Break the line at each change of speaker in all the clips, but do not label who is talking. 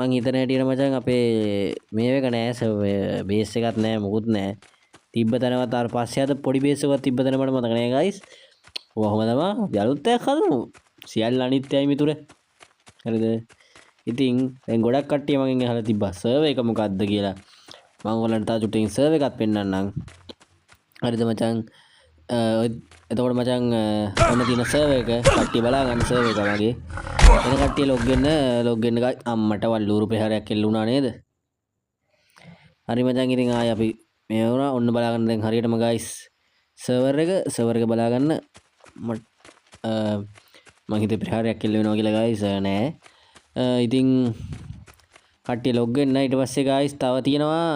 මං හිතන හැටියට මචං අපේ මේක නෑ බේස් එකක් නෑ මොකුත් නෑ තිබ්බ තැනවත් අර පස්සේ අද පොඩි බේස් එකක් තිබ්බ තැන මට මතක නෑ ගයිස් කොහොම තමයි අලුත් එකක් හදමු සියල්ල අනිත්‍යයි මිතුර හරිද ඉතින් දැන් ගොඩක් කට්ටිය මගෙන් අහලා තිබ්බා සර්වර් එක මොකක්ද කියලා මම ඔයාලන්ට තා චුට්ටකින් සර්වර් එකක් පෙන්නන්නම් හරිද මචං එතකොට මචං ඔන්න තියෙන සර්වර් එක කට්ටිය බලා ගන්න සර්වර් එක මගේ එන කට්ටිය ලොග් වෙන්න අම්මට වල්ලූරු ප්‍රහාරයක් එල්ලුණා නේද හරි මචං ඉතින් ආයි අපි මේ වුණා ඔන්න බලා ගන්න දැන් හරියටම ගයිස් සර්වර් එක බලා ගන්න මම හිතේ ප්‍රහාරයක් එල්ල වෙනවා කියලා ගයිස් නෑ ඉතින් කට්ටිය ලොග් වෙන්න ඊට පස්සේ ගයිස් තව තියෙනවා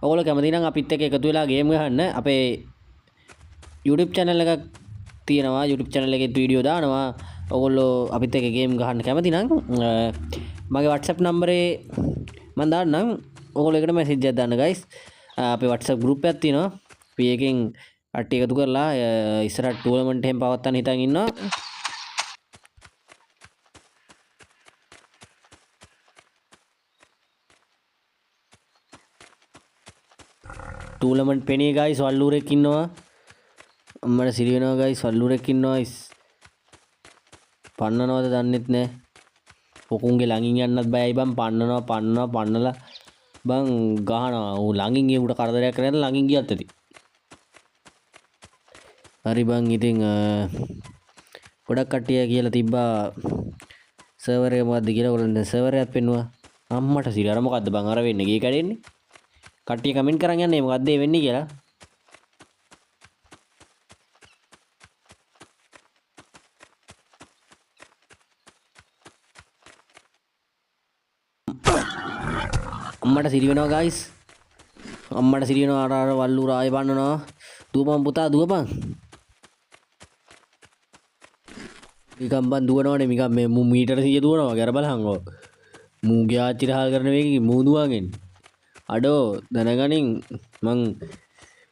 ඔයගොල්ලෝ කැමති නම් අපිත් එක්ක එකතු වෙලා ගේම් ගහන්න අපේ YouTube channel එකක් තියෙනවා YouTube channel එකේ වීඩියෝ දානවා ඔයගොල්ලෝ අපිත් එක්ක ගේම් ගහන්න කැමති නම් මගේ WhatsApp නම්බරේ මම දාන්නම් ඔයගොල්ලෝ එකට මැසේජ් එකක් දාන්න guys අපේ WhatsApp group එකක් තියෙනවා අපි එකෙන් කට්ටිය එකතු කරලා ඉස්සරහ ටූර්නමන්ට් එකෙන් පවත්වන්න හිතන් ඉන්නවා ටූර්නමන්ට් පෙනේ guys වල්ලූරෙක් ඉන්නවා අම්මට සිරි වෙනවා guys වල්ලූරෙක් ඉන්නවා පන්නනවද දන්නෙත් නෑ පොකුන්ගේ ළඟින් යන්නත් බයයි බං පන්නලා බං ගහනවා ඌ ළඟින් ගිය උට කරදරයක් කරලා ළඟින් ගියත් ඇති හරි බං ඉතින් ගොඩක් කට්ටිය කියලා තිබ්බා සර්වර් එක මොකද්ද කියලා ඔයගොල්ලෝ දැන් සර්වර් එකක් පෙන්නුවා අම්මට සිරි අර මොකද්ද බං අර වෙන්නේ ගේ කැඩෙන්නේ කට්ටිය කමෙන්ට් කරන් යන්නේ මොකද්ද ඒ වෙන්නේ කියලා අම්මට සිරි වෙනවා guys අම්මට සිරි වෙනවා අර වල්ලූර ආයෙ බන්නනවා දුවපන් පුතා දුවපන් නිකම් බන් දුවනවනේ නිකම් මේ මීටර 100 දුවනවා වගේ අර බලහංගෝ මූගේ ආච්චිට හාල් කරන වේගෙ මූ දුවගෙන අඩෝ දැනගනින් මං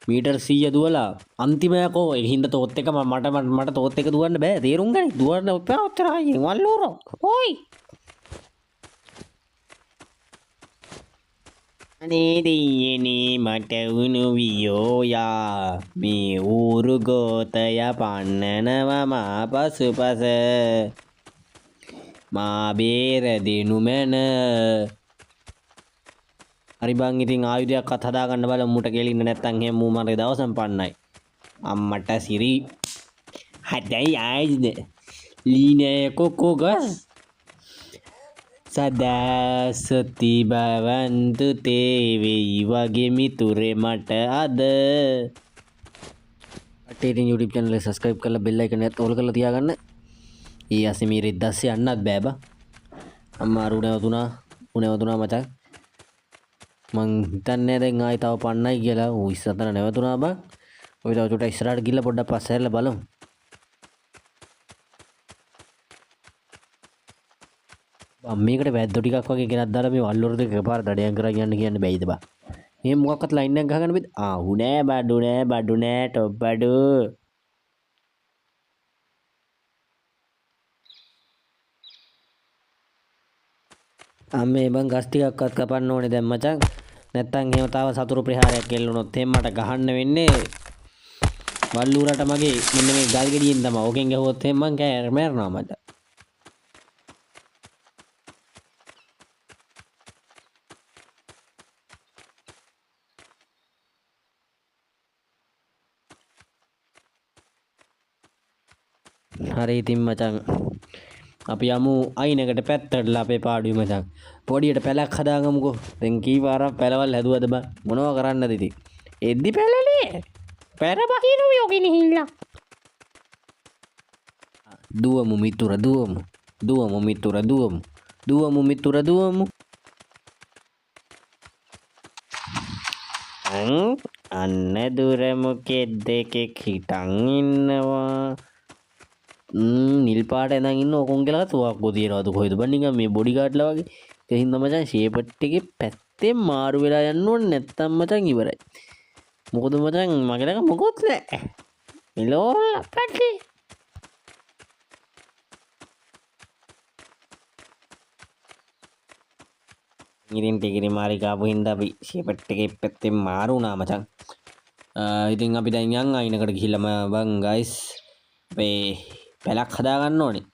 මීටර් 100 දුවලා අන්තිමයකෝ ඒ හින්දා තෝත් එක මට තෝත් එක දුවන්න බෑ තේරුම් ගනි දුවන්න ඔච්චර හයියෙන් වල්ලූරෝ ඕයි අනේ දෙයනේ මට වුණු වියෝයා මේ ඌරු ගෝතය පන්නනවා මා පසුපස මා බේර දෙනු මැන හරි බං ඉතින් ආයුධයක්වත් හදාගන්න බලමු මුට ගෙලින්න නැත්තම් එහෙම මූ මරේ දවසම පන්නයි අම්මට සිරි හදයි ආයිද ලීනේ කොකෝ ගස් සදා සති බවන්තු තේ වෙයි වගේ මිතුරේ මට අද අටේටින් YouTube channel එක subscribe කරලා bell icon එකත් ඕල් කරලා තියාගන්න ඊ අසීමීරි දැස්සේ යන්නත් බෑ බා අම්මා අර උණවතුනා මචං මං හිතන්නේ දැන් ආයි තව පන්නයි කියලා ඌ ඉස්සතන නැවතුනා බං ඔය තව චුට්ටක් ඉස්සරහට ගිහලා පොඩ්ඩක් පස්සේ හැරලා බලමු මේකට වැද්දෝ ටිකක් වගේ ගෙනත් දාලා මේ වල්ලොර දෙක එකපාර දඩයන් කරන් යන්න කියන්න බැයිද බා මේ මොකක්වත් ලයින් එකක් ගහගන්න බෑද ආහු නෑ බඩු නෑ ටොප් බඩු අම්මේ බං ගස් ටිකක්වත් කපන්න ඕනේ දැන් මචං නැත්තම් එහෙම තාම සතුරු ප්‍රහාරයක් එල්ලුනොත් එහෙම මට ගහන්න වෙන්නේ වල්ලූරට මගේ මෙන්න මේ ගල් ගෙඩියෙන් තමයි ඕකෙන් ගහුවොත් එහෙම මං කෑ මැරෙනවා මචං හරි ඉතින් මචං අපි යමු අයිනකට පැත්තටලා අපේ පාඩුවේ මචං පොඩියට පැලක් හදාගමුකෝ දැන් කී පාරක් පැලවල් හැදුවද බං මොනව කරන්නද ඉතින් එද්දි පැලලේ පැර බහිනු යෝගින හිල්ලා දුවමු මිතුර දුවමු අන්න දුර මොකෙද්ද දෙකෙක් හිටන් ඉන්නවා නිල් පාට ඇඳන් ඉන්න ඔකොන්ගේලා තුවක්කෝ තියනවාද කොහෙද බං නිකන් මේ බොඩි ගාඩ්ලා වගේ ඒ හින්දා මචං ෂේපට් එකේ පැත්තෙන් මාරු වෙලා යන්න ඕනේ නැත්තම් මචං ඉවරයි මොකද මචං මගේ ළඟ මොකොත් නැහැ මෙලෝ අපටි ඉතින් ටිකිරි මාරි කාපු හින්දා අපි ෂේපට් එකේ පැත්තෙන් මාරු වුණා මචං. ඉතින් අපි දැන් යන් අයිනකට ගිහිල්ලාම බං ගයිස් අපේ පැලක් හදා ගන්න ඕනේ.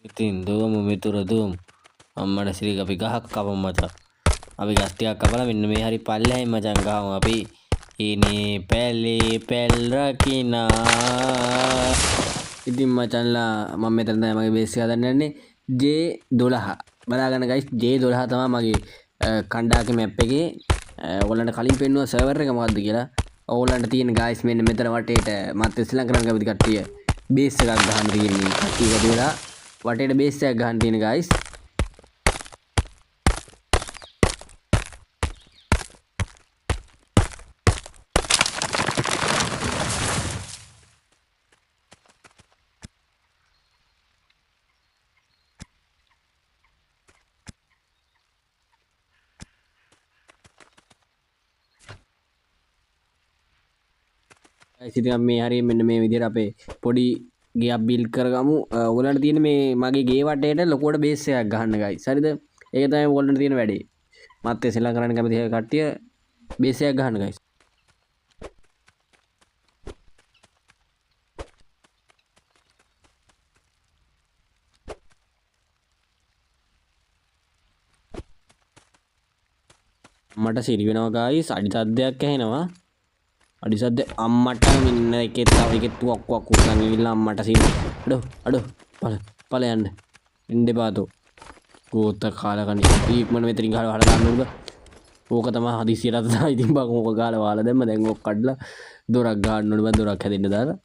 ඉතින් දුවමු මිතුර දුවමු. අම්මට සිරික අපි ගහක් කපමු මචං. අපි ගස් ටිකක් කපලා මෙන්න මේ හරි පල්ලෙහින් මචං ගහමු අපි. ඉනේ පැලේ පැල් රකිනා. ඉතින් මචන්ලා මම මෙතන තමයි මගේ බේස් එක හදන්න යන්නේ J12. බලා ගන්න ගයිස් J12 තමයි මගේ කණ්ඩායමේ මැප් එකේ. ඕගොල්ලන්ට කලින් පෙන්නුවා සර්වර් එක මොකද්ද කියලා. ඕගොල්ලන්ට තියෙන ගයිස් මෙන්න මෙතන වටේට මත් ශ්‍රී ලංකා කැමති කට්ටිය බේස් එකක් ගහන්න තියෙන්නේ. කට්ටිය එකතු වෙලා වටේට බේස් එකක් ගහන්න තියෙන ගයිස්. ඉතින් මේ හරිය මෙන්න මේ විදිහට අපේ පොඩි ගේයක් බිල්ඩ් කරගමු. ඔයගොල්ලන්ට තියෙන මේ මගේ ගේ වටේට ලොකුවට බේස් එකක් ගහන්න ගයිස්. හරිද? ඒක තමයි ඔයගොල්ලන්ට තියෙන වැඩේ. මත් ඒ ශ්‍රී ලංකාවේ කැමති කට්ටිය බේස් එකක් ගහන්න ගයිස්. මට සිරි වෙනවා ගයිස්. අඩි සද්දයක් ඇහෙනවා. අඩි සද්ද අම්මට මෙන්න එකේ තව එකේ තුවක් වක් උස්සන් ගිහිල්ලා අම්මට සිරි. අඩෝ පල යන්න. එන්න එපාතෝ. ගෝත කාලකණි. ඊක්මන මෙතනින් ගහලා වහලා දාන්න ඕනද? ඕක තමයි හදිසියට තමයි ඉතින් බං ඕක ගාලා වහලා දැම්ම. දැන් ඕක කඩලා දොරක් ගහන්න ඕනේ බං දොරක් හැදෙන්න දාලා.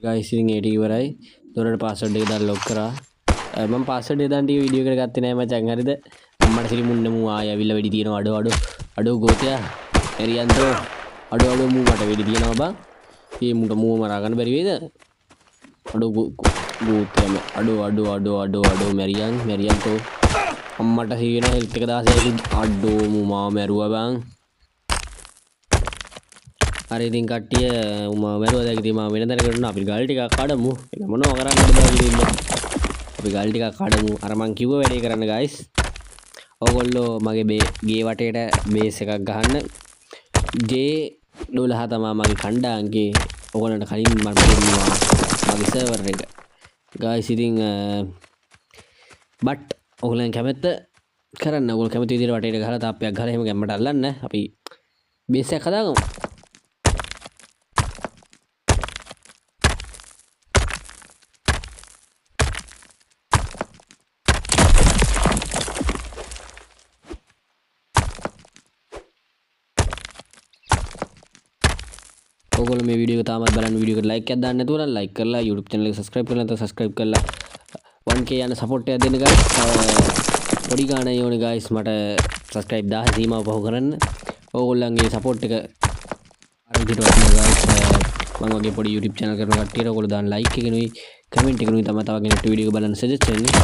ගයිස් ඉතින් ඒක ඉවරයි. දොරට පාස්වර්ඩ් එක දාලා ලොක් කරා. මම පාස්වර්ඩ් එක දාන්න ටික වීඩියෝ එකට ගත්තේ නෑ මචං හරිද? අම්මට සිරි මුන්න මූ ආය ඇවිල්ලා වෙඩි තියනවා අඩෝ ගෝතයා. එරියන්තෝ අඩෝ මූ මට වෙඩි තියනවා බං. මේ මුට මූව මරා ගන්න බැරි වේද? අඩෝ ගෝතයා අඩෝ මැරියන්තෝ අම්මට සිරි වෙනවා හෙල්ත් එක 16 අඩෝ මූ මාව මැරුවා බං. හරි ඉතින් කට්ටිය මැරුවා දැන් ඉතින් මම වෙන තැනකට යනවා. අපි ගල් ටිකක් කඩමු. ඒක මොනව කරන්නද බෑ ඉතින්. අපි ගල් ටිකක් කඩමු. අර මං කිව්ව වැඩේ කරන්න ගයිස්. ඕගොල්ලෝ මගේ ගේ වටේට බේස් එකක් ගහන්න. J12 තමයි මගේ කණ්ඩායම්ගේ. ඕගොල්ලන්ට කලින් මම පෙන්නනවා මගේ සර්වර් එක. ගයිස් ඉතින් බට් ඕගොල්ලන් කැමැත්ත කරන්න. ඕගොල්ලෝ කැමති විදිහට වටේට ගහලා තාප්පයක් ගහලා එහෙම ගැම්මට අල්ලන්න. අපි බේස් එකක් හදාගමු. ඔයගොල්ලෝ මේ වීඩියෝ එක තාමත් බලන්න වීඩියෝ එකට ලයික් එකක් දාන්න නැතුව නම් ලයික් කරලා YouTube channel එක subscribe කරලා නැත්නම් subscribe කරලා 1k යන support එකක් දෙන්න guys. පොඩි ගාණක් ඕනේ guys මට subscribe 1000 සීමාව පහු කරන්න. ඕගොල්ලන්ගේ support එක අර විදිහට වටිනවා guys. මම වගේ පොඩි YouTube channel කරන කට්ටියට ඔයගොල්ලෝ දාන like එකනුයි comment එකනුයි තමයි තව කෙනෙක්ට වීඩියෝ එක බලන්න suggest වෙන්නේ.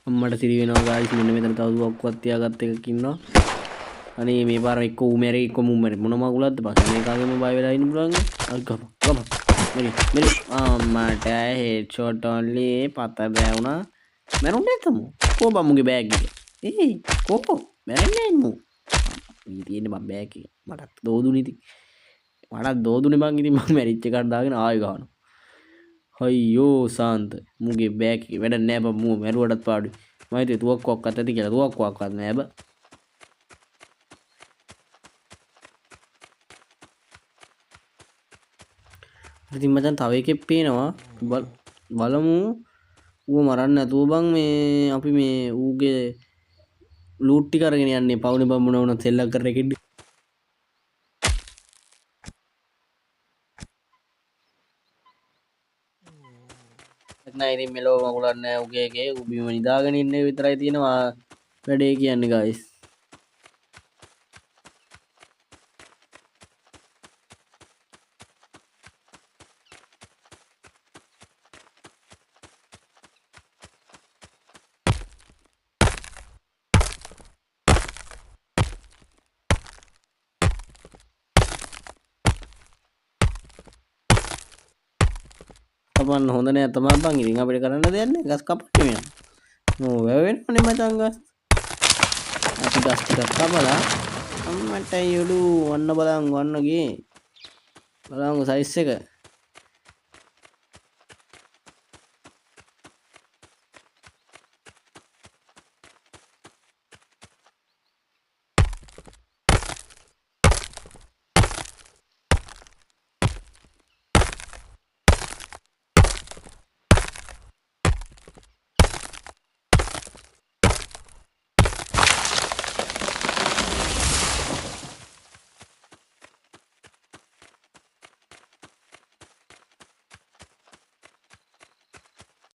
අම්මට සිරි වෙනවා ගායිස් මෙන්න මෙතන තව දුවක්වත් තියාගත්ත එකක් ඉන්නවා. අනේ මේ පාර එක්ක ඌ මැරේ එක්ක මූ මැරේ මොන මගුලක්ද පස්සේ මේකාගෙම බය වෙලා ඉන්න පුළුවන්. අර ගම මෙරි අම්මට හෙඩ්ෂොට් ඔන්ලි පත බෑවුණා. මැරුන්නේ නැතමු. කො බම්මුගේ බෑග් එක. කොපෝ මැරෙන්නේ නෑ මූ. ඊ තියෙන්නේ මම බෑග් එක. මටත් දෝදුනේ ඉතින්. මටත් දෝදුනේ බං ඉතින් මම මැරිච්ච එකට දාගෙන ආයෙ ගහනවා. අයියෝ සාන්ත මුගේ බෑග් එකේ වැඩ නෑ බං මූ මැරුවටත් පාඩුයි. මම හිතුවේ තුවක්කුවක්වත් ඇති කියලා. තුවක්කුවක්වත් නෑ බං. ඉතින් මචං තව එකෙක් පේනවා බලමු ඌ මරන්න නැතුව බං මේ අපි මේ ඌගේ ලූට් ටික අරගෙන යන්නේ පවුනේ බම්මුණ වුණත් සෙල්ලම් කරන එකෙන් නෑ ඉතින් මෙලෝ මගුලක් නෑ උගේ එකේ ඌ බිම නිදාගෙන ඉන්න විතරයි තියෙනවා වැඩේ කියන්නේ ගයිස් කපන්න හොඳ නෑ තමයි බං ඉතින් අපිට කරන්න දෙයක් නෑ ගස් කපන්න වෙනවා නෝ වෙවෙන්නේ මචං ගස් අපි ගස් ටිකක් කපලා අම්මට යුඩු වන්න බලන් වන්න ගියේ බලංගු සයිස් එක